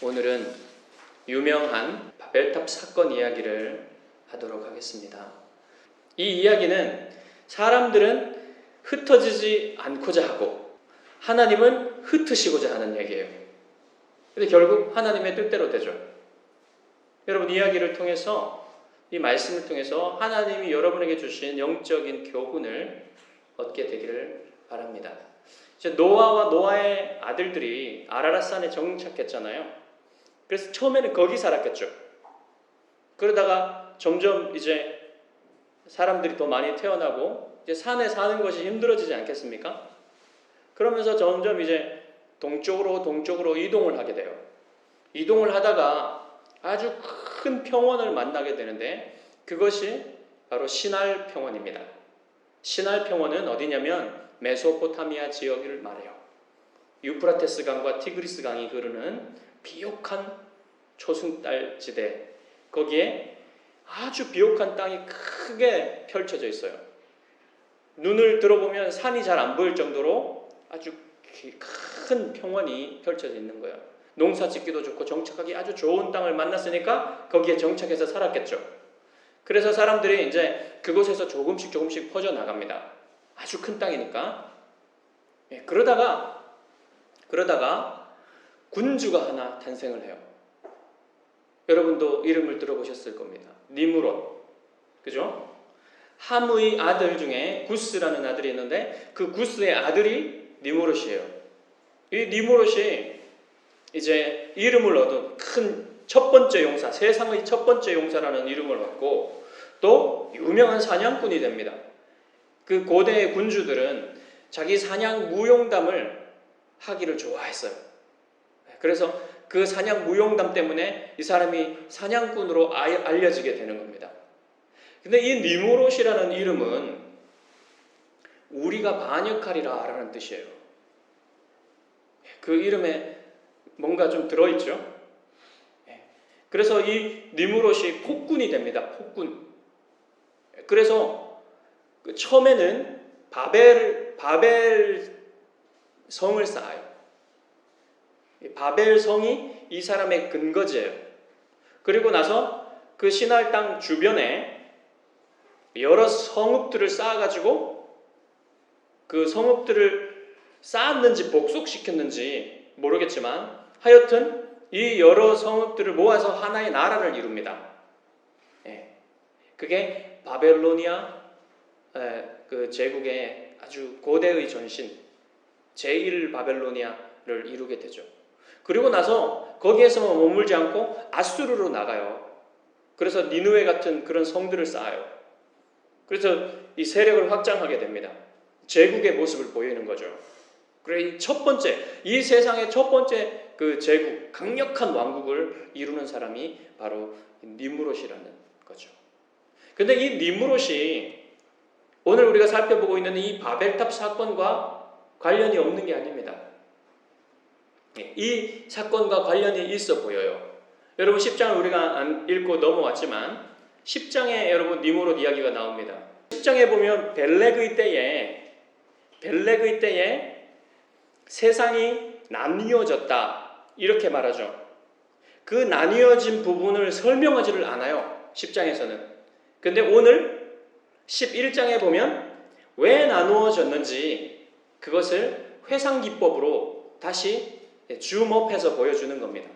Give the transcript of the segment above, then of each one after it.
오늘은 유명한 바벨탑 사건 이야기를 하도록 하겠습니다. 이 이야기는 사람들은 흩어지지 않고자 하고 하나님은 흩으시고자 하는 얘기예요. 근데 결국 하나님의 뜻대로 되죠. 여러분, 이야기를 통해서, 이 말씀을 통해서 하나님이 여러분에게 주신 영적인 교훈을 얻게 되기를 바랍니다. 이제 노아와 노아의 아들들이 아라랏산에 정착했잖아요. 그래서 처음에는 거기 살았겠죠. 그러다가 점점 이제 사람들이 더 많이 태어나고 이제 산에 사는 것이 힘들어지지 않겠습니까? 그러면서 점점 이제 동쪽으로 이동을 하게 돼요. 이동을 하다가 아주 큰 평원을 만나게 되는데 그것이 바로 시날 평원입니다. 시날 평원은 어디냐면 메소포타미아 지역을 말해요. 유프라테스 강과 티그리스 강이 흐르는 비옥한 초승달 지대, 거기에 아주 비옥한 땅이 크게 펼쳐져 있어요. 눈을 들어보면 산이 잘 안 보일 정도로 아주 큰 평원이 펼쳐져 있는 거예요. 농사 짓기도 좋고 정착하기 아주 좋은 땅을 만났으니까 거기에 정착해서 살았겠죠. 그래서 사람들이 이제 그곳에서 조금씩 퍼져나갑니다. 아주 큰 땅이니까. 그러다가 군주가 하나 탄생을 해요. 여러분도 이름을 들어보셨을 겁니다. 니므롯. 그죠? 함의 아들 중에 구스라는 아들이 있는데 그 구스의 아들이 니므롯이에요. 이 니므롯이 이제 이름을 얻은 큰 첫 번째 용사, 세상의 첫 번째 용사라는 이름을 얻고 또 유명한 사냥꾼이 됩니다. 그 고대의 군주들은 자기 사냥 무용담을 하기를 좋아했어요. 그래서 그 사냥 무용담 때문에 이 사람이 사냥꾼으로 알려지게 되는 겁니다. 근데 이 니므롯이라는 이름은 우리가 반역하리라 라는 뜻이에요. 그 이름에 뭔가 좀 들어있죠. 그래서 이 니므롯이 폭군이 됩니다. 폭군. 그래서 처음에는 바벨 성을 쌓아요. 바벨 성이 이 사람의 근거지예요. 그리고 나서 그 시날 땅 주변에 여러 성읍들을 쌓아가지고 그 성읍들을 쌓았는지 복속시켰는지 모르겠지만 하여튼 이 여러 성읍들을 모아서 하나의 나라를 이룹니다. 그게 바벨로니아 그 제국의 아주 고대의 전신 제1 바벨로니아를 이루게 되죠. 그리고 나서 거기에서만 머물지 않고 아수르로 나가요. 그래서 니느웨 같은 그런 성들을 쌓아요. 그래서 이 세력을 확장하게 됩니다. 제국의 모습을 보이는 거죠. 그래 이 세상의 첫 번째 그 제국, 강력한 왕국을 이루는 사람이 바로 니므롯이라는 거죠. 근데 이 니므롯이 오늘 우리가 살펴보고 있는 이 바벨탑 사건과 관련이 없는 게 아닙니다. 이 사건과 관련이 있어 보여요. 여러분 10장을 우리가 안 읽고 넘어왔지만 10장에 여러분 니므롯 이야기가 나옵니다. 10장에 보면 벨렉의 때에 세상이 나뉘어졌다 이렇게 말하죠. 그 나뉘어진 부분을 설명하지를 않아요. 10장에서는. 근데 오늘 11장에 보면 왜 나누어졌는지 그것을 회상기법으로 다시 줌업해서 보여주는 겁니다.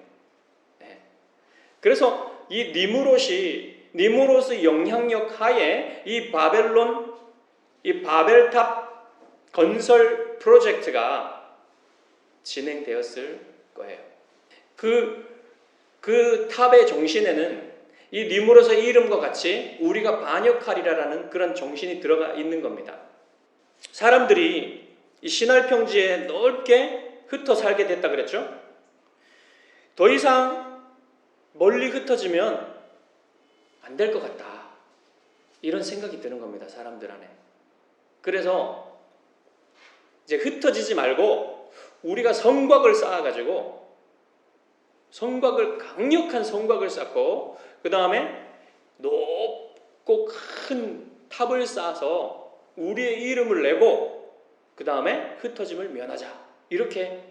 그래서 이 니므롯의 영향력 하에 이 바벨탑 건설 프로젝트가 진행되었을 거예요. 그 탑의 정신에는 이 니므롯의 이름과 같이 우리가 반역하리라라는 그런 정신이 들어가 있는 겁니다. 사람들이 이 시날 평지에 넓게 흩어 살게 됐다 그랬죠? 더 이상 멀리 흩어지면 안 될 것 같다. 이런 생각이 드는 겁니다. 사람들 안에. 그래서 이제 흩어지지 말고 우리가 성곽을 쌓아가지고 강력한 성곽을 쌓고 그 다음에 높고 큰 탑을 쌓아서 우리의 이름을 내고 그 다음에 흩어짐을 면하자. 이렇게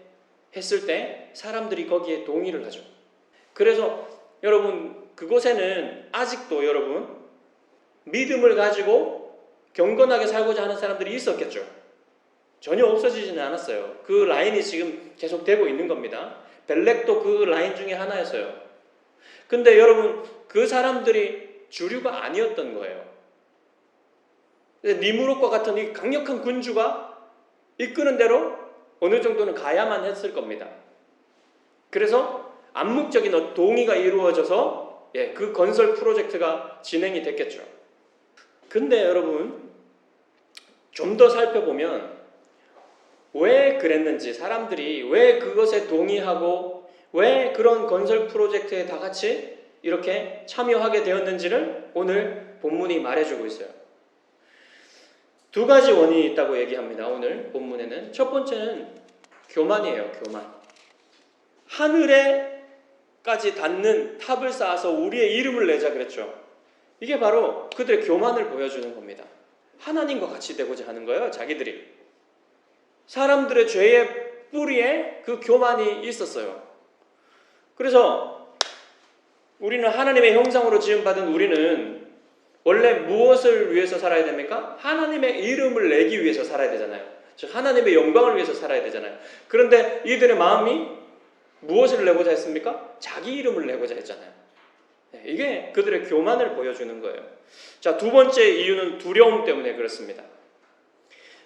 했을 때 사람들이 거기에 동의를 하죠. 그래서 여러분 그곳에는 아직도 여러분 믿음을 가지고 경건하게 살고자 하는 사람들이 있었겠죠. 전혀 없어지지는 않았어요. 그 라인이 지금 계속 되고 있는 겁니다. 벨렉도 그 라인 중에 하나였어요. 근데 여러분 그 사람들이 주류가 아니었던 거예요. 니무롯과 같은 이 강력한 군주가 이끄는 대로 어느 정도는 가야만 했을 겁니다. 그래서 암묵적인 동의가 이루어져서 그 건설 프로젝트가 진행이 됐겠죠. 근데 여러분 좀 더 살펴보면 왜 그랬는지, 사람들이 왜 그것에 동의하고 왜 그런 건설 프로젝트에 다 같이 이렇게 참여하게 되었는지를 오늘 본문이 말해주고 있어요. 두 가지 원인이 있다고 얘기합니다. 오늘 본문에는 첫 번째는 교만이에요. 교만. 하늘에까지 닿는 탑을 쌓아서 우리의 이름을 내자 그랬죠. 이게 바로 그들의 교만을 보여주는 겁니다. 하나님과 같이 되고자 하는 거예요. 자기들이. 사람들의 죄의 뿌리에 그 교만이 있었어요. 그래서 우리는 하나님의 형상으로 지음받은 우리는 원래 무엇을 위해서 살아야 됩니까? 하나님의 이름을 내기 위해서 살아야 되잖아요. 즉 하나님의 영광을 위해서 살아야 되잖아요. 그런데 이들의 마음이 무엇을 내고자 했습니까? 자기 이름을 내고자 했잖아요. 이게 그들의 교만을 보여주는 거예요. 자, 두 번째 이유는 두려움 때문에 그렇습니다.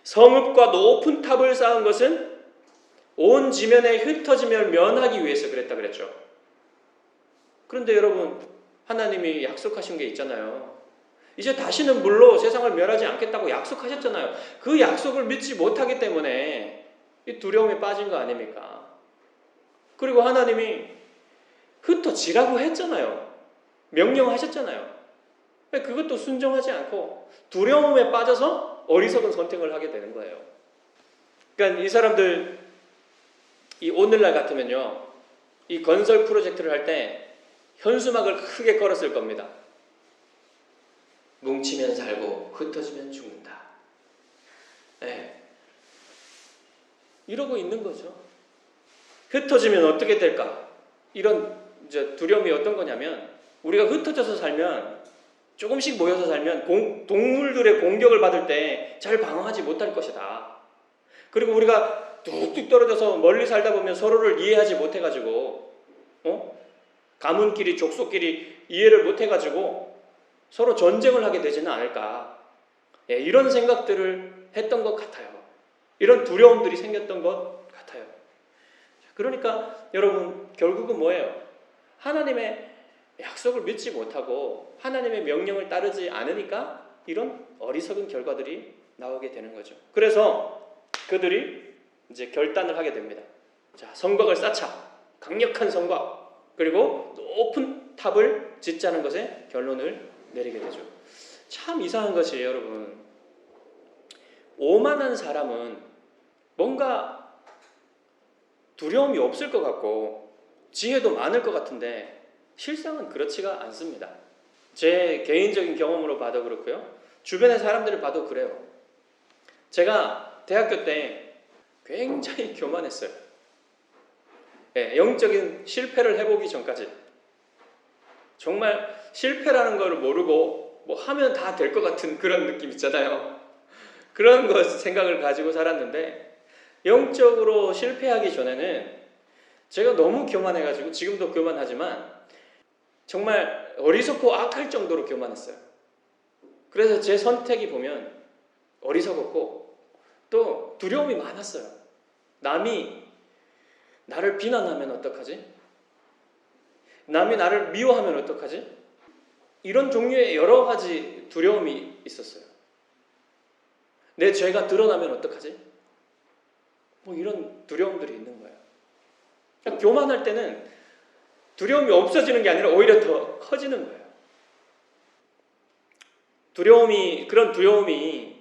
성읍과 높은 탑을 쌓은 것은 온 지면에 흩어짐을 면하기 위해서 그랬다 그랬죠. 그런데 여러분 하나님이 약속하신 게 있잖아요. 이제 다시는 물로 세상을 멸하지 않겠다고 약속하셨잖아요. 그 약속을 믿지 못하기 때문에 이 두려움에 빠진 거 아닙니까? 그리고 하나님이 흩어지라고 했잖아요. 명령하셨잖아요. 그것도 순종하지 않고 두려움에 빠져서 어리석은 선택을 하게 되는 거예요. 그러니까 이 사람들 이 오늘날 같으면요, 이 건설 프로젝트를 할 때 현수막을 크게 걸었을 겁니다. 뭉치면 살고 흩어지면 죽는다. 네. 이러고 있는 거죠. 흩어지면 어떻게 될까? 이런 이제 두려움이 어떤 거냐면 우리가 흩어져서 살면 조금씩 모여서 살면 동물들의 공격을 받을 때 잘 방어하지 못할 것이다. 그리고 우리가 뚝뚝 떨어져서 멀리 살다 보면 서로를 이해하지 못해가지고 가문끼리 족속끼리 이해를 못해가지고 서로 전쟁을 하게 되지는 않을까. 이런 생각들을 했던 것 같아요. 이런 두려움들이 생겼던 것 같아요. 그러니까 여러분 결국은 뭐예요? 하나님의 약속을 믿지 못하고 하나님의 명령을 따르지 않으니까 이런 어리석은 결과들이 나오게 되는 거죠. 그래서 그들이 이제 결단을 하게 됩니다. 자, 성곽을 쌓자. 강력한 성곽. 그리고 높은 탑을 짓자는 것에 결론을 내리게 되죠. 참 이상한 것이 여러분, 오만한 사람은 뭔가 두려움이 없을 것 같고 지혜도 많을 것 같은데 실상은 그렇지가 않습니다. 제 개인적인 경험으로 봐도 그렇고요. 주변의 사람들을 봐도 그래요. 제가 대학교 때 굉장히 교만했어요. 영적인 실패를 해보기 전까지. 정말 실패라는 걸 모르고 뭐 하면 다 될 것 같은 그런 느낌 있잖아요. 그런 것 생각을 가지고 살았는데 영적으로 실패하기 전에는 제가 너무 교만해가지고 지금도 교만하지만 정말 어리석고 악할 정도로 교만했어요. 그래서 제 선택이 보면 어리석었고 또 두려움이 많았어요. 남이 나를 비난하면 어떡하지? 남이 나를 미워하면 어떡하지? 이런 종류의 여러 가지 두려움이 있었어요. 내 죄가 드러나면 어떡하지? 뭐 이런 두려움들이 있는 거예요. 그러니까 교만할 때는 두려움이 없어지는 게 아니라 오히려 더 커지는 거예요. 그런 두려움이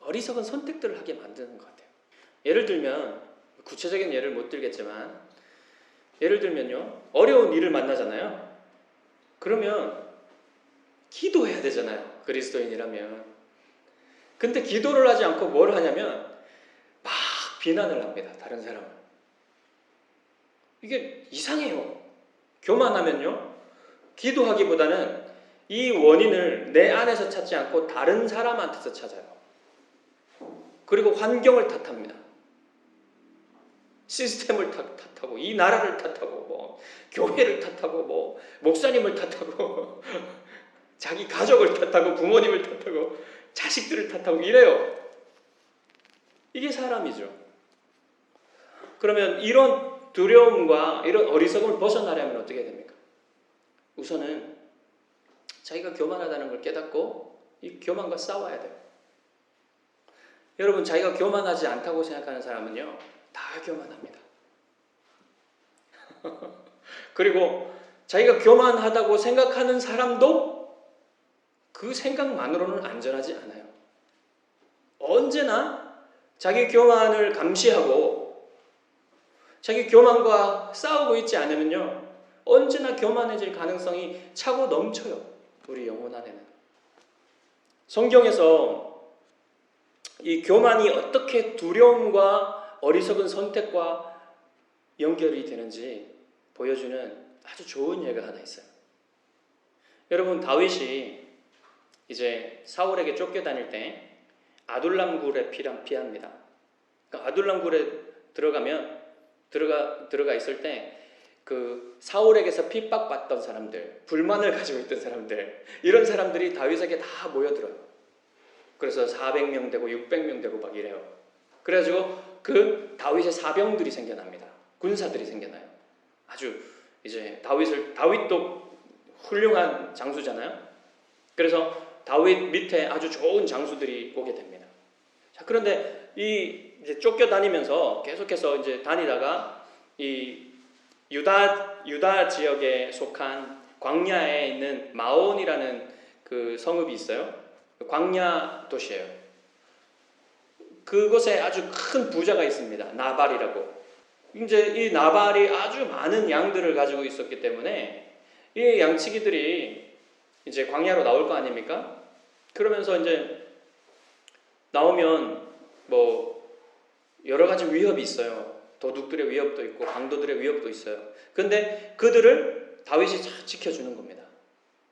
어리석은 선택들을 하게 만드는 것 같아요. 예를 들면 구체적인 예를 못 들겠지만 예를 들면요, 어려운 일을 만나잖아요. 그러면 기도해야 되잖아요. 그리스도인이라면. 근데 기도를 하지 않고 뭘 하냐면 막 비난을 합니다. 다른 사람을. 이게 이상해요. 교만하면요, 기도하기보다는 이 원인을 내 안에서 찾지 않고 다른 사람한테서 찾아요. 그리고 환경을 탓합니다. 시스템을 탓하고, 이 나라를 탓하고, 뭐 교회를 탓하고, 뭐 목사님을 탓하고, 자기 가족을 탓하고, 부모님을 탓하고, 자식들을 탓하고 이래요. 이게 사람이죠. 그러면 이런 두려움과 이런 어리석음을 벗어나려면 어떻게 됩니까? 우선은 자기가 교만하다는 걸 깨닫고 이 교만과 싸워야 돼요. 여러분, 자기가 교만하지 않다고 생각하는 사람은요, 다 교만합니다. 그리고 자기가 교만하다고 생각하는 사람도 그 생각만으로는 안전하지 않아요. 언제나 자기 교만을 감시하고 자기 교만과 싸우고 있지 않으면요, 언제나 교만해질 가능성이 차고 넘쳐요. 우리 영혼 안에는. 성경에서 이 교만이 어떻게 두려움과 어리석은 선택과 연결이 되는지 보여주는 아주 좋은 예가 하나 있어요. 여러분, 다윗이 이제 사울에게 쫓겨다닐 때 아둘람 굴에 피합니다. 그러니까 아둘람 굴에 들어가 있을 때 그 사울에게서 핍박받던 사람들, 불만을 가지고 있던 사람들, 이런 사람들이 다윗에게 다 모여들어요. 그래서 400명 되고 600명 되고 막 이래요. 그래가지고 그 다윗의 사병들이 생겨납니다. 군사들이 생겨나요. 아주 이제 다윗도 훌륭한 장수잖아요. 그래서 다윗 밑에 아주 좋은 장수들이 오게 됩니다. 자, 그런데 이제 쫓겨다니면서 계속해서 이제 다니다가 이 유다 지역에 속한 광야에 있는 마온이라는 그 성읍이 있어요. 광야 도시예요. 그곳에 아주 큰 부자가 있습니다. 나발이라고. 이제 이 나발이 아주 많은 양들을 가지고 있었기 때문에 이 양치기들이 이제 광야로 나올 거 아닙니까? 그러면서 이제 나오면 뭐 여러 가지 위협이 있어요. 도둑들의 위협도 있고 강도들의 위협도 있어요. 근데 그들을 다윗이 잘 지켜주는 겁니다.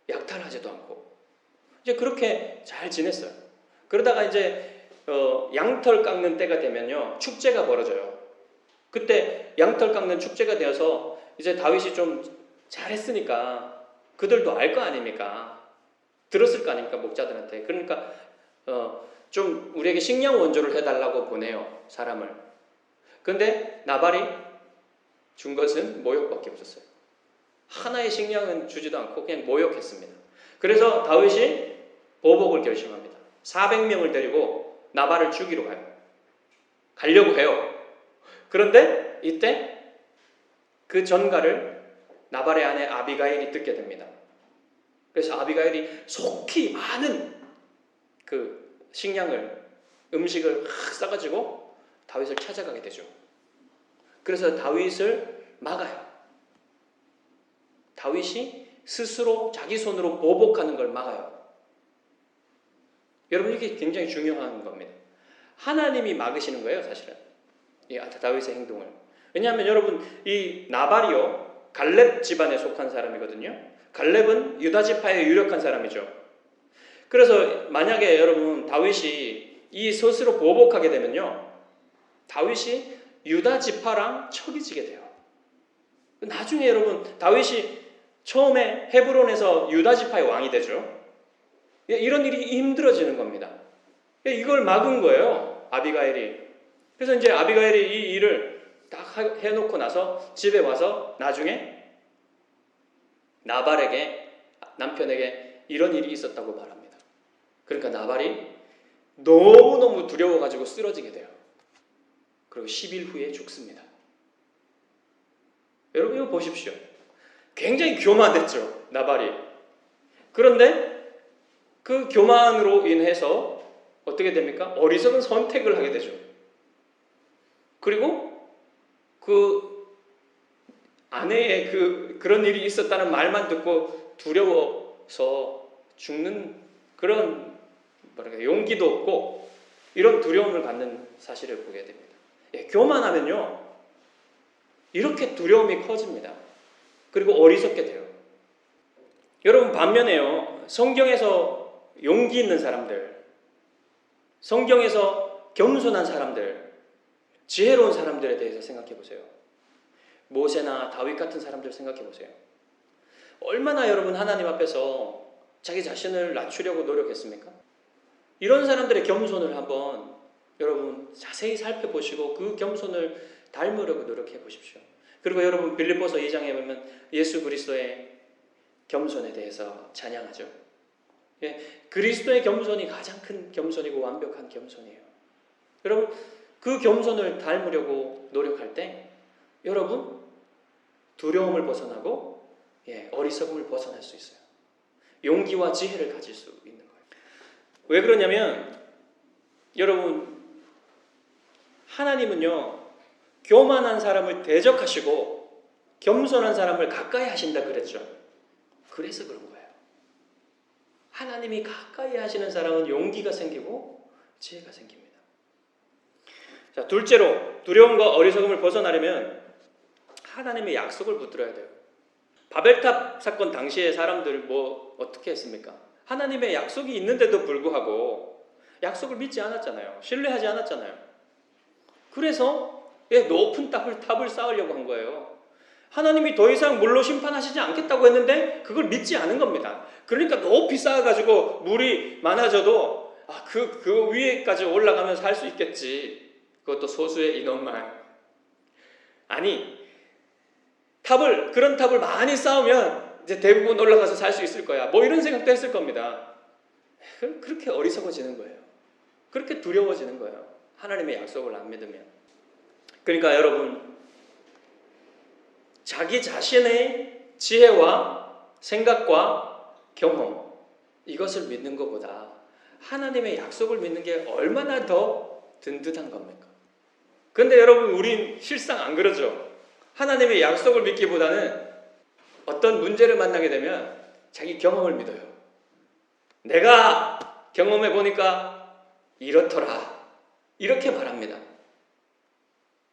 약탈하지도 않고. 이제 그렇게 잘 지냈어요. 그러다가 이제 양털 깎는 때가 되면요, 축제가 벌어져요. 그때 양털 깎는 축제가 되어서 이제 다윗이 좀 잘했으니까 그들도 알 거 아닙니까? 들었을 거 아닙니까? 목자들한테. 그러니까 좀 우리에게 식량 원조를 해달라고 보내요, 사람을. 근데 나발이 준 것은 모욕밖에 없었어요. 하나의 식량은 주지도 않고 그냥 모욕했습니다. 그래서 다윗이 보복을 결심합니다. 400명을 데리고 나발을 죽이러 가려고 해요. 그런데 이때 그 전가를 나발의 아내 아비가일이 듣게 됩니다. 그래서 아비가일이 속히 많은 그 음식을 싸가지고 다윗을 찾아가게 되죠. 그래서 다윗을 막아요. 다윗이 스스로 자기 손으로 보복하는 걸 막아요. 여러분, 이게 굉장히 중요한 겁니다. 하나님이 막으시는 거예요, 사실은. 이 다윗의 행동을. 왜냐하면 여러분, 이 나발이요, 갈렙 집안에 속한 사람이거든요. 갈렙은 유다 지파의 유력한 사람이죠. 그래서 만약에 여러분 다윗이 이 스스로 보복하게 되면요, 다윗이 유다 지파랑 척이 지게 돼요. 나중에 여러분 다윗이 처음에 헤브론에서 유다 지파의 왕이 되죠. 이런 일이 힘들어지는 겁니다. 이걸 막은 거예요, 아비가일이. 그래서 이제 아비가일이 이 일을 딱 해놓고 나서 집에 와서 나중에 나발에게, 남편에게 이런 일이 있었다고 말합니다. 그러니까 나발이 너무너무 두려워가지고 쓰러지게 돼요. 그리고 10일 후에 죽습니다. 여러분, 이거 보십시오. 굉장히 교만했죠, 나발이. 그런데 그 교만으로 인해서 어떻게 됩니까? 어리석은 선택을 하게 되죠. 그리고 그 아내의 그런 일이 있었다는 말만 듣고 두려워서 죽는 그런 용기도 없고 이런 두려움을 갖는 사실을 보게 됩니다. 교만하면요, 이렇게 두려움이 커집니다. 그리고 어리석게 돼요. 여러분 반면에요. 성경에서 용기 있는 사람들, 성경에서 겸손한 사람들, 지혜로운 사람들에 대해서 생각해 보세요. 모세나 다윗 같은 사람들 생각해 보세요. 얼마나 여러분 하나님 앞에서 자기 자신을 낮추려고 노력했습니까? 이런 사람들의 겸손을 한번 여러분 자세히 살펴보시고 그 겸손을 닮으려고 노력해 보십시오. 그리고 여러분 빌립보서 2장에 보면 예수 그리스도의 겸손에 대해서 찬양하죠. 예, 그리스도의 겸손이 가장 큰 겸손이고 완벽한 겸손이에요. 여러분 그 겸손을 닮으려고 노력할 때 여러분 두려움을 벗어나고 어리석음을 벗어날 수 있어요. 용기와 지혜를 가질 수 있는 거예요. 왜 그러냐면 여러분 하나님은요 교만한 사람을 대적하시고 겸손한 사람을 가까이 하신다 그랬죠. 그래서 그런 거예요. 하나님이 가까이 하시는 사람은 용기가 생기고 지혜가 생깁니다. 자, 둘째로 두려움과 어리석음을 벗어나려면 하나님의 약속을 붙들어야 돼요. 바벨탑 사건 당시에 사람들 어떻게 했습니까? 하나님의 약속이 있는데도 불구하고 약속을 믿지 않았잖아요. 신뢰하지 않았잖아요. 그래서 높은 탑을 쌓으려고 한 거예요. 하나님이 더 이상 물로 심판하시지 않겠다고 했는데 그걸 믿지 않은 겁니다. 그러니까 높이 쌓아가지고 물이 많아져도 그 위에까지 올라가면 살 수 있겠지. 그것도 소수의 인원만. 아니 그런 탑을 많이 쌓으면 이제 대부분 올라가서 살 수 있을 거야. 이런 생각도 했을 겁니다. 그렇게 어리석어지는 거예요. 그렇게 두려워지는 거예요. 하나님의 약속을 안 믿으면. 그러니까 여러분 자기 자신의 지혜와 생각과 경험 이것을 믿는 것보다 하나님의 약속을 믿는 게 얼마나 더 든든한 겁니까? 그런데 여러분 우린 실상 안 그러죠. 하나님의 약속을 믿기보다는 어떤 문제를 만나게 되면 자기 경험을 믿어요. 내가 경험해 보니까 이렇더라. 이렇게 말합니다.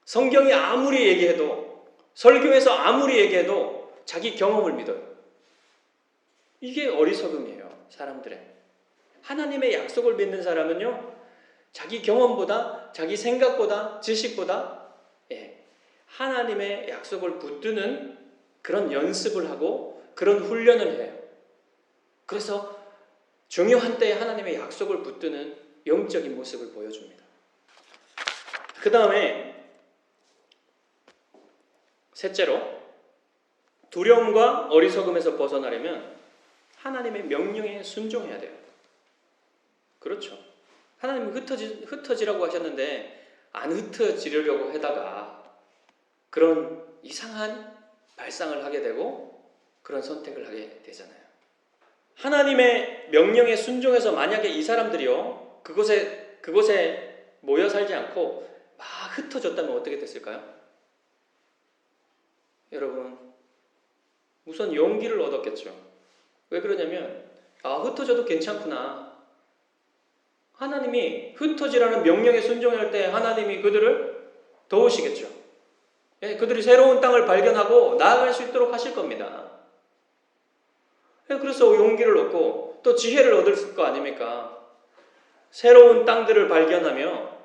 성경이 아무리 얘기해도 설교에서 아무리 얘기해도 자기 경험을 믿어요. 이게 어리석음이에요. 사람들의. 하나님의 약속을 믿는 사람은요. 자기 경험보다 자기 생각보다 지식보다 하나님의 약속을 붙드는 그런 연습을 하고 그런 훈련을 해요. 그래서 중요한 때에 하나님의 약속을 붙드는 영적인 모습을 보여줍니다. 그 다음에 셋째로 두려움과 어리석음에서 벗어나려면 하나님의 명령에 순종해야 돼요. 그렇죠. 하나님은 흩어지라고 하셨는데 안 흩어지려고 하다가 그런 이상한 발상을 하게 되고 그런 선택을 하게 되잖아요. 하나님의 명령에 순종해서 만약에 이 사람들이요 그곳에 모여 살지 않고 막 흩어졌다면 어떻게 됐을까요? 여러분 우선 용기를 얻었겠죠. 왜 그러냐면 흩어져도 괜찮구나. 하나님이 흩어지라는 명령에 순종할 때 하나님이 그들을 도우시겠죠. 그들이 새로운 땅을 발견하고 나아갈 수 있도록 하실 겁니다. 그래서 용기를 얻고 또 지혜를 얻을 거 아닙니까? 새로운 땅들을 발견하며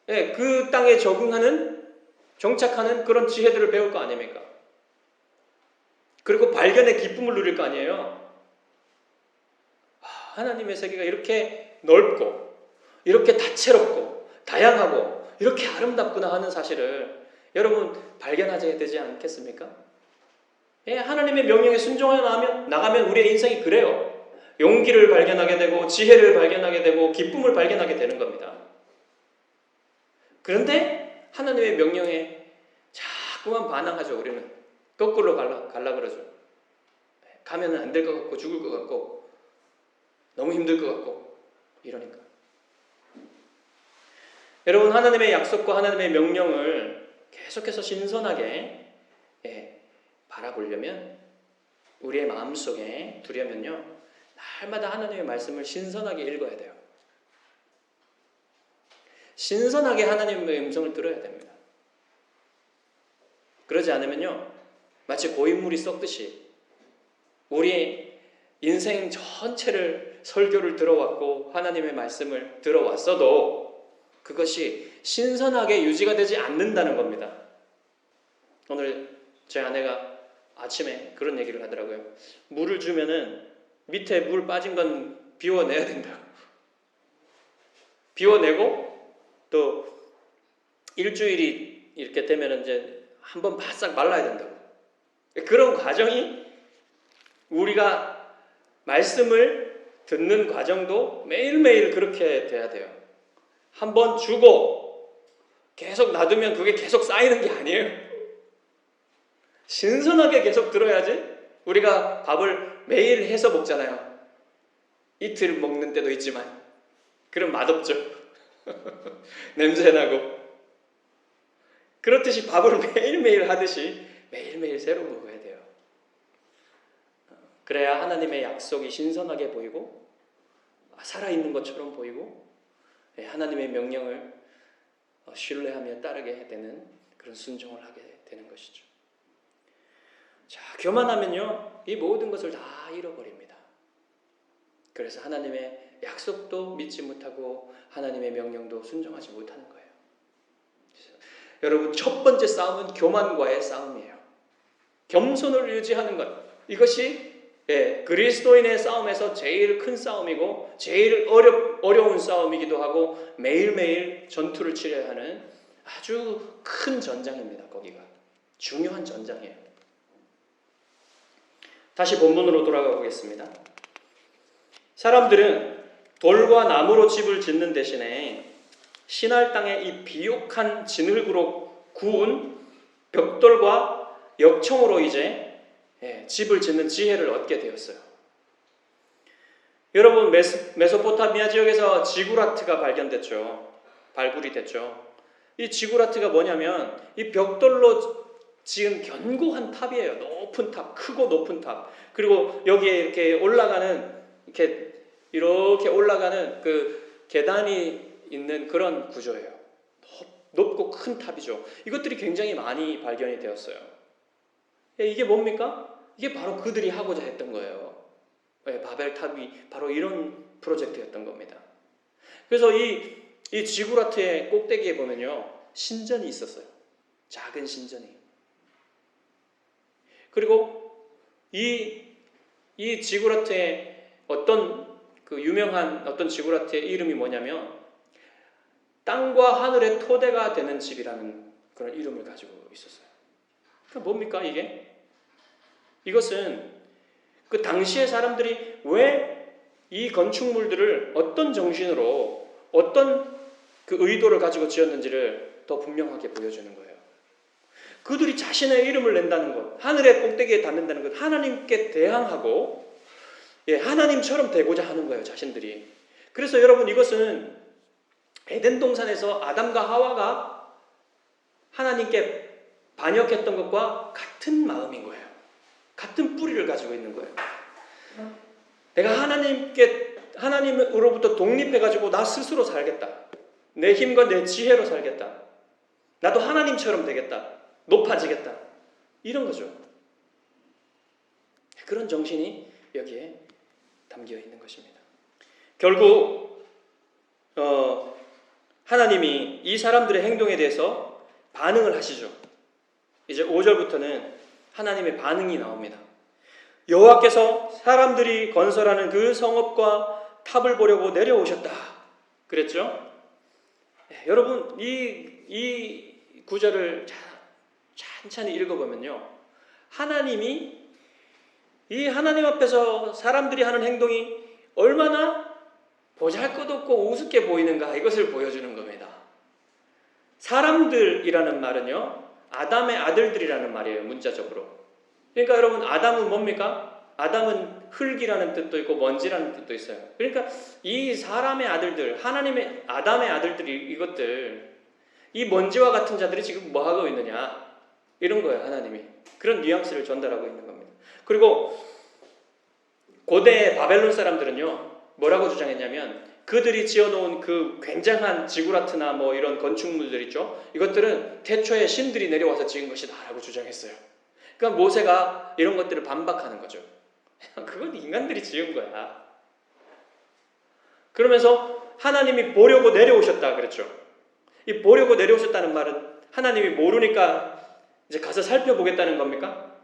그 땅에 정착하는 그런 지혜들을 배울 거 아닙니까? 그리고 발견의 기쁨을 누릴 거 아니에요? 하나님의 세계가 이렇게 넓고 이렇게 다채롭고 다양하고 이렇게 아름답구나 하는 사실을 여러분 발견하게 되지 않겠습니까? 하나님의 명령에 순종해 나가면 우리의 인생이 그래요. 용기를 발견하게 되고 지혜를 발견하게 되고 기쁨을 발견하게 되는 겁니다. 그런데 하나님의 명령에 자꾸만 반항하죠. 우리는 거꾸로 갈라 그러죠. 가면 안 될 것 같고 죽을 것 같고 너무 힘들 것 같고 이러니까. 여러분 하나님의 약속과 하나님의 명령을 계속해서 신선하게 바라보려면 우리의 마음속에 두려면요 날마다 하나님의 말씀을 신선하게 읽어야 돼요. 신선하게 하나님의 음성을 들어야 됩니다. 그러지 않으면요, 마치 고인물이 썩듯이 우리 인생 전체를 설교를 들어왔고 하나님의 말씀을 들어왔어도 그것이 신선하게 유지가 되지 않는다는 겁니다. 오늘 제 아내가 아침에 그런 얘기를 하더라고요. 물을 주면은 밑에 물 빠진 건 비워내야 된다고. 비워내고 또 일주일이 이렇게 되면 이제 한번 바싹 말라야 된다고. 그런 과정이 우리가 말씀을 듣는 과정도 매일매일 그렇게 돼야 돼요. 한번 주고 계속 놔두면 그게 계속 쌓이는 게 아니에요. 신선하게 계속 들어야지. 우리가 밥을 매일 해서 먹잖아요. 이틀 먹는 때도 있지만 그럼 맛없죠. 냄새나고. 그렇듯이 밥을 매일매일 하듯이 매일매일 새로 먹어야 돼요. 그래야 하나님의 약속이 신선하게 보이고 살아있는 것처럼 보이고 하나님의 명령을 신뢰하며 따르게 되는 그런 순종을 하게 되는 것이죠. 자, 교만하면요, 이 모든 것을 다 잃어버립니다. 그래서 하나님의 약속도 믿지 못하고 하나님의 명령도 순종하지 못하는 거예요. 여러분, 첫 번째 싸움은 교만과의 싸움이에요. 겸손을 유지하는 것. 이것이 그리스도인의 싸움에서 제일 큰 싸움이고 제일 어려운 싸움이기도 하고 매일매일 전투를 치러야 하는 아주 큰 전장입니다. 거기가 중요한 전장이에요. 다시 본문으로 돌아가 보겠습니다. 사람들은 돌과 나무로 집을 짓는 대신에 신할 땅의 이 비옥한 진흙으로 구운 벽돌과 역청으로 이제 집을 짓는 지혜를 얻게 되었어요. 여러분, 메소포타미아 지역에서 지구라트가 발굴이 됐죠. 이 지구라트가 뭐냐면 이 벽돌로 지은 견고한 탑이에요. 높은 탑, 크고 높은 탑. 그리고 여기에 이렇게 올라가는 이렇게 올라가는 그 계단이 있는 그런 구조예요. 높고 큰 탑이죠. 이것들이 굉장히 많이 발견이 되었어요. 이게 뭡니까? 이게 바로 그들이 하고자 했던 거예요. 바벨탑이 바로 이런 프로젝트였던 겁니다. 그래서 이 지구라트의 꼭대기에 보면요, 신전이 있었어요. 작은 신전이. 그리고 이 지구라트의 어떤 그 유명한 어떤 지구라트의 이름이 뭐냐면 땅과 하늘의 토대가 되는 집이라는 그런 이름을 가지고 있었어요. 그러니까 뭡니까 이게? 이것은 그 당시의 사람들이 왜 이 건축물들을 어떤 정신으로 어떤 그 의도를 가지고 지었는지를 더 분명하게 보여주는 거예요. 그들이 자신의 이름을 낸다는 것, 하늘의 꼭대기에 닿는다는 것, 하나님께 대항하고 하나님처럼 되고자 하는 거예요, 자신들이. 그래서 여러분, 이것은 에덴 동산에서 아담과 하와가 하나님께 반역했던 것과 같은 마음인 거예요. 같은 뿌리를 가지고 있는 거예요. 내가 하나님으로부터 독립해가지고 나 스스로 살겠다. 내 힘과 내 지혜로 살겠다. 나도 하나님처럼 되겠다. 높아지겠다. 이런 거죠. 그런 정신이 여기에 담겨 있는 것입니다. 결국 하나님이 이 사람들의 행동에 대해서 반응을 하시죠. 이제 5절부터는 하나님의 반응이 나옵니다. 여호와께서 사람들이 건설하는 그 성읍과 탑을 보려고 내려오셨다. 그랬죠? 여러분, 이 구절을 찬찬히 읽어보면요, 하나님이 이 하나님 앞에서 사람들이 하는 행동이 얼마나 보잘것없고 우습게 보이는가, 이것을 보여주는 겁니다. 사람들이라는 말은요, 아담의 아들들이라는 말이에요, 문자적으로. 그러니까 여러분, 아담은 뭡니까? 아담은 흙이라는 뜻도 있고 먼지라는 뜻도 있어요. 그러니까 이 사람의 아들들, 하나님의 아담의 아들들이 이것들, 이 먼지와 같은 자들이 지금 뭐 하고 있느냐, 이런 거예요. 하나님이 그런 뉘앙스를 전달하고 있는 겁니다. 그리고 고대 바벨론 사람들은요, 뭐라고 주장했냐면 그들이 지어놓은 그 굉장한 지구라트나 뭐 이런 건축물들 있죠. 이것들은 태초에 신들이 내려와서 지은 것이다라고 주장했어요. 그러니까 모세가 이런 것들을 반박하는 거죠. 그건 인간들이 지은 거야. 그러면서 하나님이 보려고 내려오셨다 그랬죠. 이 보려고 내려오셨다는 말은 하나님이 모르니까 이제 가서 살펴보겠다는 겁니까?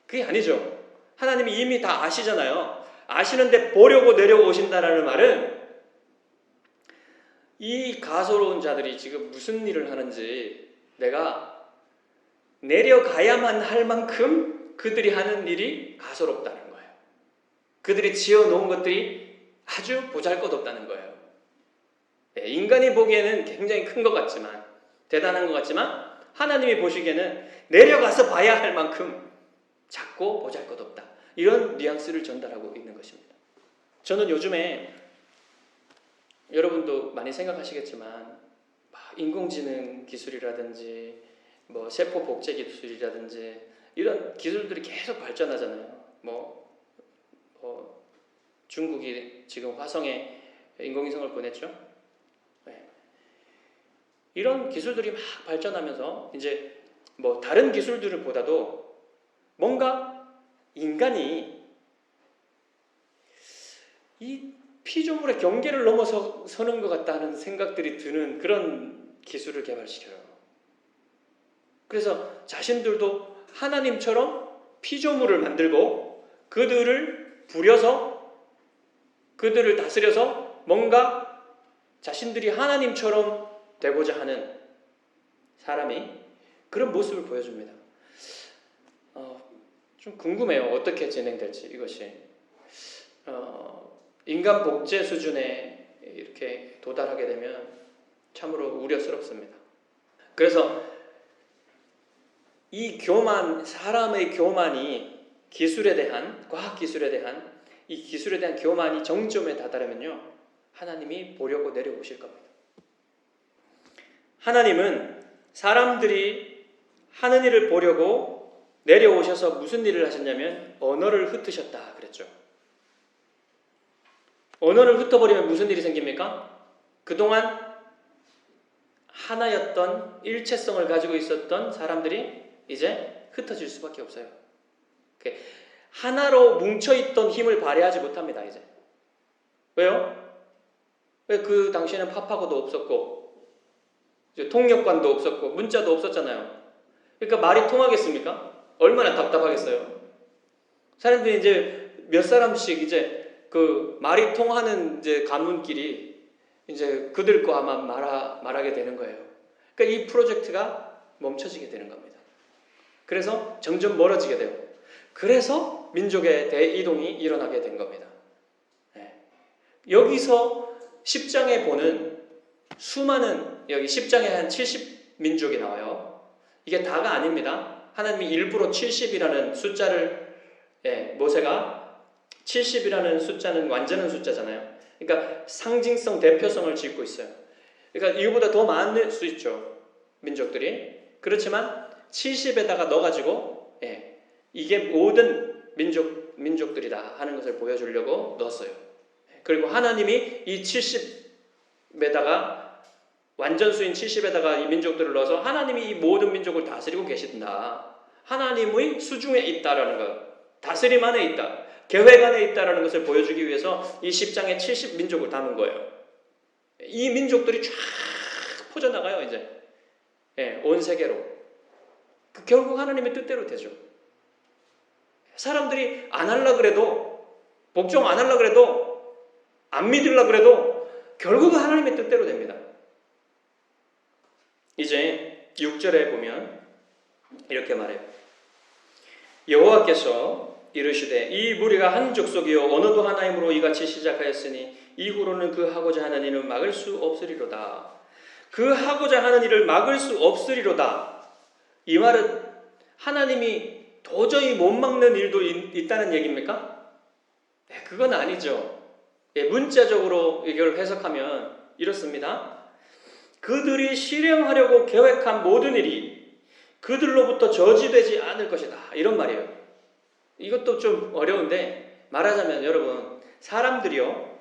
그게 아니죠. 하나님이 이미 다 아시잖아요. 아시는데 보려고 내려오신다라는 말은 이 가소로운 자들이 지금 무슨 일을 하는지 내가 내려가야만 할 만큼 그들이 하는 일이 가소롭다는 거예요. 그들이 지어놓은 것들이 아주 보잘것없다는 거예요. 인간이 보기에는 굉장히 큰 것 같지만, 대단한 것 같지만 하나님이 보시기에는 내려가서 봐야 할 만큼 작고 보잘것없다. 이런 뉘앙스를 전달하고 있는 것입니다. 저는 요즘에 여러분도 많이 생각하시겠지만 인공지능 기술이라든지 뭐 세포 복제 기술이라든지 이런 기술들이 계속 발전하잖아요. 중국이 지금 화성에 인공위성을 보냈죠. 네. 이런 기술들이 막 발전하면서 이제 뭐 다른 기술들을 보다도 뭔가 인간이 이 피조물의 경계를 넘어서는 것 같다는 생각들이 드는 그런 기술을 개발시켜요. 그래서 자신들도 하나님처럼 피조물을 만들고 그들을 부려서 그들을 다스려서 뭔가 자신들이 하나님처럼 되고자 하는 사람이 그런 모습을 보여줍니다. 좀 궁금해요. 어떻게 진행될지 이것이. 인간 복제 수준에 이렇게 도달하게 되면 참으로 우려스럽습니다. 그래서 이 교만, 사람의 교만이 기술에 대한, 과학 기술에 대한 이 기술에 대한 교만이 정점에 다다르면요, 하나님이 보려고 내려오실 겁니다. 하나님은 사람들이 하는 일을 보려고 내려오셔서 무슨 일을 하셨냐면 언어를 흩으셨다 그랬죠. 언어를 흩어버리면 무슨 일이 생깁니까? 그동안 하나였던 일체성을 가지고 있었던 사람들이 이제 흩어질 수밖에 없어요. 하나로 뭉쳐있던 힘을 발휘하지 못합니다. 이제 왜요? 왜 그 당시에는 파파고도 없었고 통역관도 없었고 문자도 없었잖아요. 그러니까 말이 통하겠습니까? 얼마나 답답하겠어요. 사람들이 이제 몇 사람씩 이제 그 말이 통하는 이제 가문끼리 이제 그들 거 아마 말하게 되는 거예요. 그러니까 이 프로젝트가 멈춰지게 되는 겁니다. 그래서 점점 멀어지게 돼요. 그래서 민족의 대이동이 일어나게 된 겁니다. 여기서 10장에 보는 수많은, 여기 10장에 한 70민족이 나와요. 이게 다가 아닙니다. 하나님이 일부러 70이라는 숫자를, 모세가 70이라는 숫자는 완전한 숫자잖아요. 그러니까 상징성, 대표성을 짓고 있어요. 그러니까 이거보다 더 많을 수 있죠, 민족들이. 그렇지만 70에다가 넣어가지고 이게 모든 민족들이다 하는 것을 보여주려고 넣었어요. 그리고 하나님이 이 70에다가 완전수인 70에다가 이 민족들을 넣어서 하나님이 이 모든 민족을 다스리고 계신다. 하나님의 수중에 있다라는 것, 다스림 안에 있다, 계획 안에 있다라는 것을 보여주기 위해서 이 10장에 70민족을 담은 거예요. 이 민족들이 쫙 퍼져나가요. 이제 온 세계로. 결국 하나님의 뜻대로 되죠. 사람들이 안 하려고 그래도, 복종 안 하려고 그래도, 안 믿으려고 그래도 결국은 하나님의 뜻대로 됩니다. 이제 6절에 보면 이렇게 말해요. 여호와께서 이르시되 이 무리가 한 족속이요 언어도 하나이므로 이같이 시작하였으니 이후로는 그 하고자 하는 일은 막을 수 없으리로다. 그 하고자 하는 일을 막을 수 없으리로다. 이 말은 하나님이 도저히 못 막는 일도 있다는 얘기입니까? 그건 아니죠. 문자적으로 이걸 해석하면 이렇습니다. 그들이 실행하려고 계획한 모든 일이 그들로부터 저지되지 않을 것이다. 이런 말이에요. 이것도 좀 어려운데 말하자면 여러분, 사람들이요,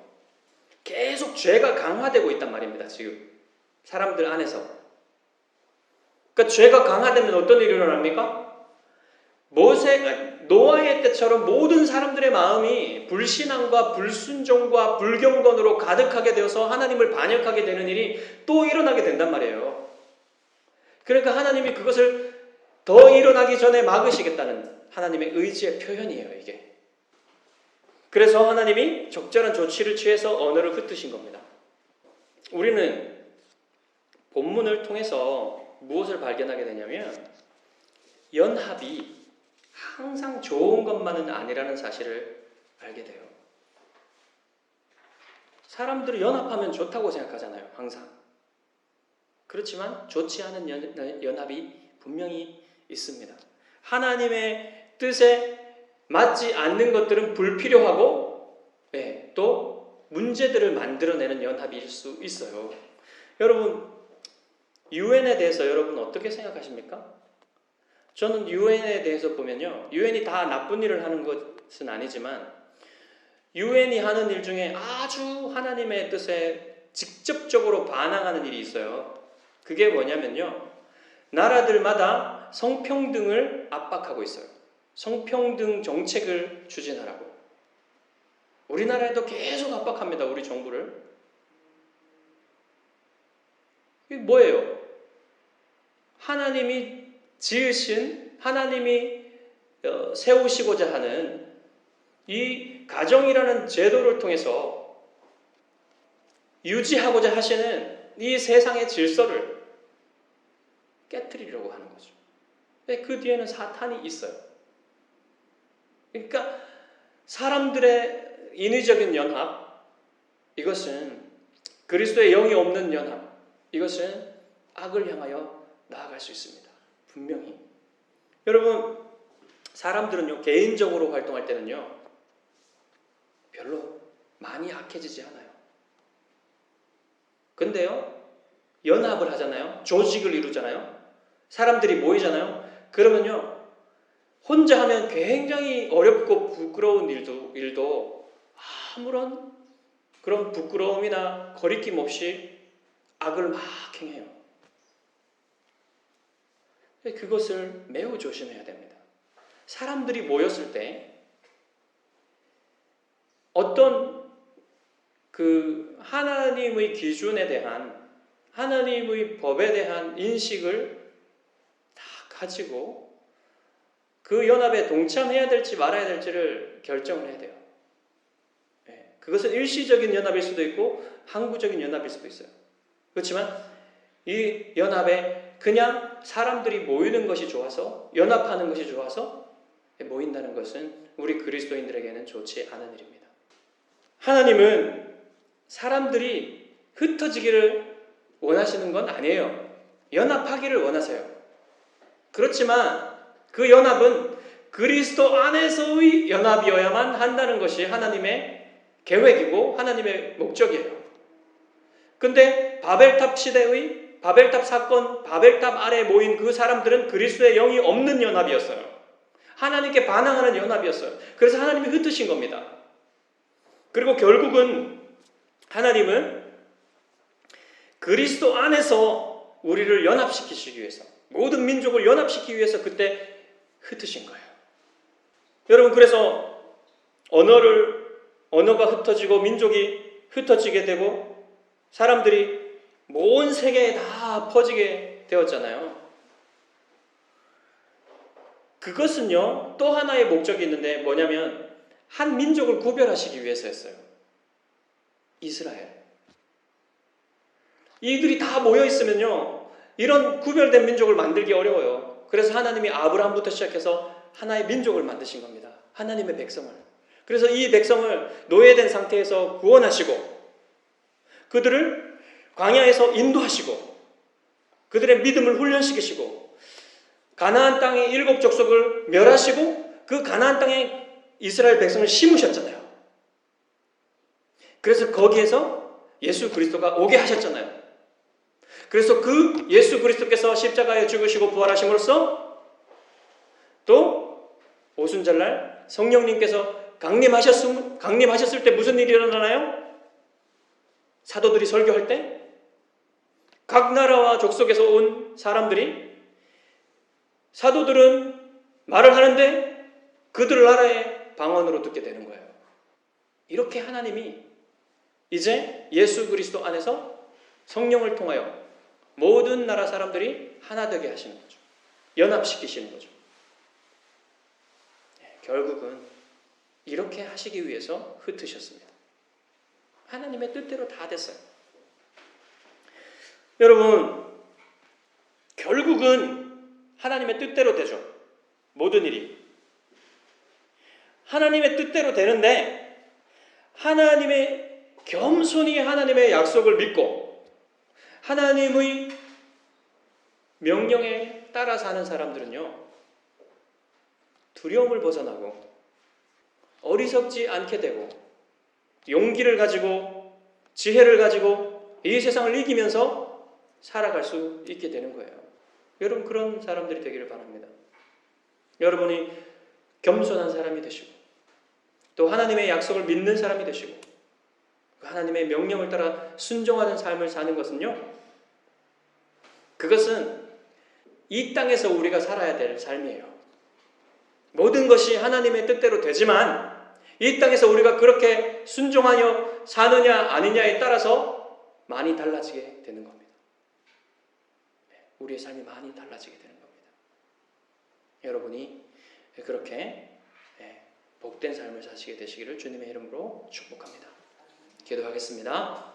계속 죄가 강화되고 있단 말입니다. 지금 사람들 안에서. 그러니까 죄가 강화되면 어떤 일이 일어납니까? 노아의 때처럼 모든 사람들의 마음이 불신앙과 불순종과 불경건으로 가득하게 되어서 하나님을 반역하게 되는 일이 또 일어나게 된단 말이에요. 그러니까 하나님이 그것을 더 일어나기 전에 막으시겠다는 하나님의 의지의 표현이에요, 이게. 그래서 하나님이 적절한 조치를 취해서 언어를 흩으신 겁니다. 우리는 본문을 통해서 무엇을 발견하게 되냐면 연합이 항상 좋은 것만은 아니라는 사실을 알게 돼요. 사람들이 연합하면 좋다고 생각하잖아요, 항상. 그렇지만 좋지 않은 연합이 분명히 있습니다. 하나님의 뜻에 맞지 않는 것들은 불필요하고 또 문제들을 만들어내는 연합일 수 있어요. 여러분, 유엔에 대해서 여러분 어떻게 생각하십니까? 저는 유엔에 대해서 보면요, 유엔이 다 나쁜 일을 하는 것은 아니지만 유엔이 하는 일 중에 아주 하나님의 뜻에 직접적으로 반항하는 일이 있어요. 그게 뭐냐면요, 나라들마다 성평등을 압박하고 있어요. 성평등 정책을 추진하라고. 우리나라에도 계속 압박합니다, 우리 정부를. 이게 뭐예요? 하나님이 지으신, 하나님이 세우시고자 하는 이 가정이라는 제도를 통해서 유지하고자 하시는 이 세상의 질서를 깨트리려고 하는 거죠. 그 뒤에는 사탄이 있어요. 그러니까 사람들의 인위적인 연합, 이것은 그리스도의 영이 없는 연합, 이것은 악을 향하여 나아갈 수 있습니다. 분명히. 여러분, 사람들은요, 개인적으로 활동할 때는요, 별로 많이 악해지지 않아요. 근데요, 연합을 하잖아요. 조직을 이루잖아요. 사람들이 모이잖아요. 그러면요, 혼자 하면 굉장히 어렵고 부끄러운 일도 아무런 그런 부끄러움이나 거리낌 없이 악을 막 행해요. 그것을 매우 조심해야 됩니다. 사람들이 모였을 때 어떤 그 하나님의 기준에 대한, 하나님의 법에 대한 인식을 다 가지고 그 연합에 동참해야 될지 말아야 될지를 결정을 해야 돼요. 그것은 일시적인 연합일 수도 있고 항구적인 연합일 수도 있어요. 그렇지만 이 연합에 그냥 사람들이 모이는 것이 좋아서, 연합하는 것이 좋아서 모인다는 것은 우리 그리스도인들에게는 좋지 않은 일입니다. 하나님은 사람들이 흩어지기를 원하시는 건 아니에요. 연합하기를 원하세요. 그렇지만 그 연합은 그리스도 안에서의 연합이어야만 한다는 것이 하나님의 계획이고 하나님의 목적이에요. 근데 바벨탑 시대의 바벨탑 사건, 바벨탑 아래 모인 그 사람들은 그리스도의 영이 없는 연합이었어요. 하나님께 반항하는 연합이었어요. 그래서 하나님이 흩으신 겁니다. 그리고 결국은 하나님은 그리스도 안에서 우리를 연합시키시기 위해서, 모든 민족을 연합시키기 위해서 그때 흩으신 거예요. 여러분, 그래서 언어가 흩어지고 민족이 흩어지게 되고 사람들이 온 세계에 다 퍼지게 되었잖아요. 그것은요, 또 하나의 목적이 있는데 뭐냐면 한 민족을 구별하시기 위해서였어요. 이스라엘. 이들이 다 모여 있으면요, 이런 구별된 민족을 만들기 어려워요. 그래서 하나님이 아브라함부터 시작해서 하나의 민족을 만드신 겁니다. 하나님의 백성을. 그래서 이 백성을 노예된 상태에서 구원하시고 그들을 광야에서 인도하시고 그들의 믿음을 훈련시키시고 가나안 땅의 7 족속을 멸하시고 그 가나안 땅에 이스라엘 백성을 심으셨잖아요. 그래서 거기에서 예수 그리스도가 오게 하셨잖아요. 그래서 그 예수 그리스도께서 십자가에 죽으시고 부활하심으로써 또 오순절날 성령님께서 강림하셨을 때 무슨 일이 일어나나요? 사도들이 설교할 때 각 나라와 족속에서 온 사람들이 사도들은 말을 하는데 그들 나라의 방언으로 듣게 되는 거예요. 이렇게 하나님이 이제 예수 그리스도 안에서 성령을 통하여 모든 나라 사람들이 하나 되게 하시는 거죠. 연합시키시는 거죠. 결국은 이렇게 하시기 위해서 흩으셨습니다. 하나님의 뜻대로 다 됐어요. 여러분, 결국은 하나님의 뜻대로 되죠. 모든 일이. 하나님의 뜻대로 되는데 겸손히 하나님의 약속을 믿고 하나님의 명령에 따라 사는 사람들은요, 두려움을 벗어나고 어리석지 않게 되고 용기를 가지고 지혜를 가지고 이 세상을 이기면서 살아갈 수 있게 되는 거예요. 여러분, 그런 사람들이 되기를 바랍니다. 여러분이 겸손한 사람이 되시고 또 하나님의 약속을 믿는 사람이 되시고 하나님의 명령을 따라 순종하는 삶을 사는 것은요, 그것은 이 땅에서 우리가 살아야 될 삶이에요. 모든 것이 하나님의 뜻대로 되지만 이 땅에서 우리가 그렇게 순종하여 사느냐 아니냐에 따라서 많이 달라지게 되는 겁니다. 우리의 삶이 많이 달라지게 되는 겁니다. 여러분이 그렇게 복된 삶을 사시게 되시기를 주님의 이름으로 축복합니다. 기도하겠습니다.